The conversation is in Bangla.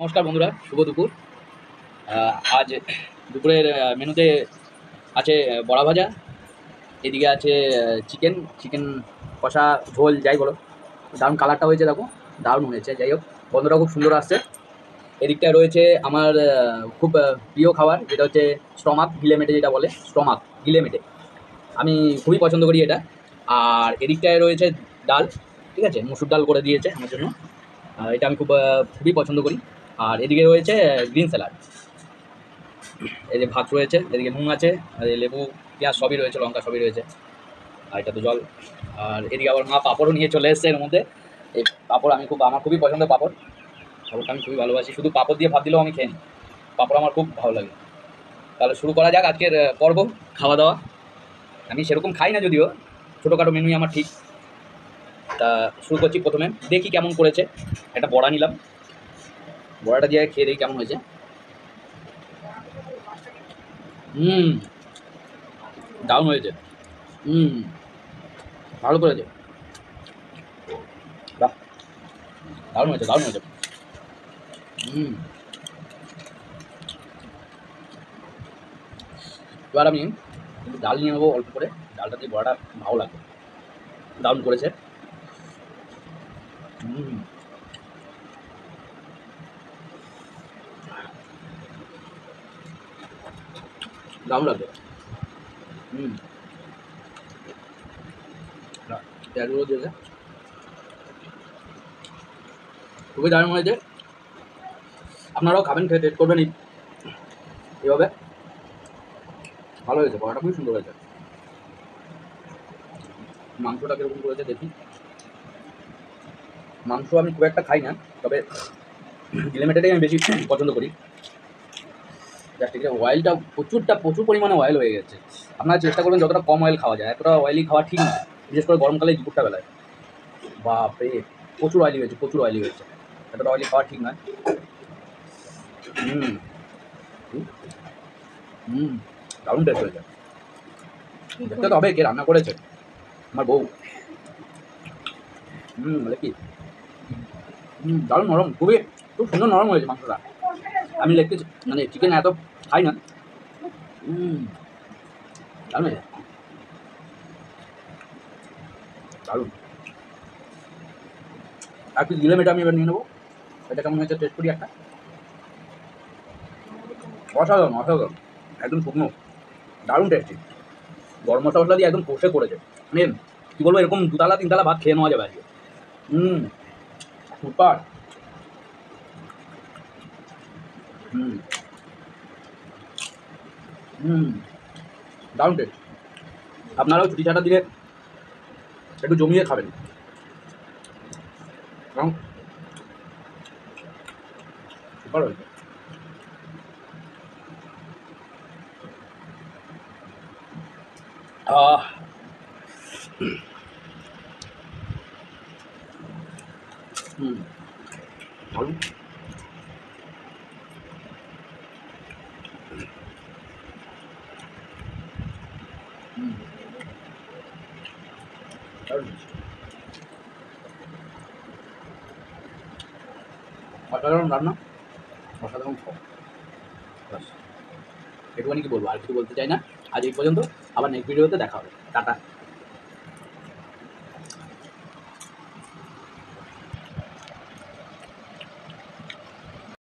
নমস্কার বন্ধুরা, শুভ দুপুর। আজ দুপুরের মেনুতে আছে বড়া ভাজা, এদিকে আছে চিকেন চিকেন কষা ঝোল যাই বলো। দারুণ কালারটা হয়েছে, দেখো দারুণ হয়েছে। যাই হোক, গন্ধটা খুব সুন্দর আসছে। এদিকটায় রয়েছে আমার খুব প্রিয় খাবার, যেটা হচ্ছে স্টমাক গিলে মেটে, যেটা বলে স্টমাক গিলে মেটে। আমি খুবই পছন্দ করি এটা। আর এদিকটায় রয়েছে ডাল, ঠিক আছে, মুসুর ডাল করে দিয়েছে আমার জন্য। এটা আমি খুবই পছন্দ করি। আর এদিকে রয়েছে গ্রিন স্যালাড, এই যে ভাত রয়েছে, এদিকে নুন আছে, আর এই লেবু পেঁয়াজ সবই রয়েছে, লঙ্কা সবই রয়েছে, আর এটা তো জল। আর এদিকে আবার মা পাঁপড়ও নিয়ে চলে এসছে এর মধ্যে। এই পাঁপড় আমার খুবই পছন্দ। পাঁপড়টা আমি খুবই ভালোবাসি। শুধু পাঁপড় দিয়ে ভাত দিলেও আমি খেয়ে নিই। পাঁপড় আমার খুব ভালো লাগে। তাহলে শুরু করা যাক আজকের পর্ব খাওয়া দাওয়া। আমি সেরকম খাই না যদিও, ছোটোখাটো মেনুই আমার ঠিক। তা শুরু করছি। প্রথমে দেখি কেমন করেছে। একটা বড়া নিলাম, বড়াটা দিয়ে খেয়ে দেখি কেমন হয়েছে। দারুণ হয়েছে। হুম, ভালো করেছে। বাহ, দারুণ হয়েছে, দারুণ হয়েছে। হুম, এবার আমি কিন্তু ডাল নিয়ে নেবো অল্প করে। ডালটা দিয়ে বড়াটা ভালো লাগবে, দারুণ করেছে। হুম, দারুণ লাগবে। হুম, পেঁয়াজগুলো দিয়েছে, খুবই দারুণ হয়েছে। আপনারাও খাবেন, খেয়ে টেস্ট করবেন এইভাবে। ভালো হয়েছে, বড়াটা খুবই সুন্দর হয়েছে। মাংসটা কীরকম করেছে দেখি। মাংস আমি খুব একটা খাই না, তবে গিলে মেটেটাই আমি বেশি পছন্দ করি। জাস্ট এখানে অয়েলটা প্রচুর পরিমাণে অয়েল হয়ে গেছে। আপনারা চেষ্টা করবেন যতটা কম অয়েল খাওয়া যায়। এতটা অয়েলি খাওয়া ঠিক না, বিশেষ করে গরমকালে দুপুরটা বেলায়। বাপরে, প্রচুর অয়েলি হয়েছে। এতটা অয়েলি খাওয়া ঠিক নয়। হুম, হুম, দারুণ টেস্ট হয়েছে। দেখতে তো হবে কে রান্না করেছে, আমার বউ। বলে কি, দারুণ নরম, খুব সুন্দর নরম হয়েছে মাংসটা। আমি লেগ পিস মানে চিকেন এত খাই না। দারুণ হয়েছে, দারুণ। আর কি গিলে মেটে আমি এবার নিয়ে নেবো। এটা কেমন হয়েছে টেস্ট করি একটা। অসাধারণ, অসাধারণ, একদম শুকনো, দারুণ টেস্টি। গরম মশলা দিয়ে একদম কষে করেছে। মানে কী বলবো, এরকম দুতলা তিনতলা ভাত খেয়ে নেওয়া যাবে আজকে। সুপার। হুম, হুম, দারুণ টেস্ট। আপনারাও ছুটি ছাটা দিলে একটু জমিয়ে খাবেন, কারণ সুপার হয়েছে। আহ, হুম, দারুণ। হুম, দারুণ। অসাধারণ রান্না, অসাধারণ খাওয়া। ব্যাস, এটুখানি কি বলবো, আর কিছু বলতে চাই না। আজ এই পর্যন্ত, আবার নেক্সট ভিডিওতে দেখা হবে। টাটা।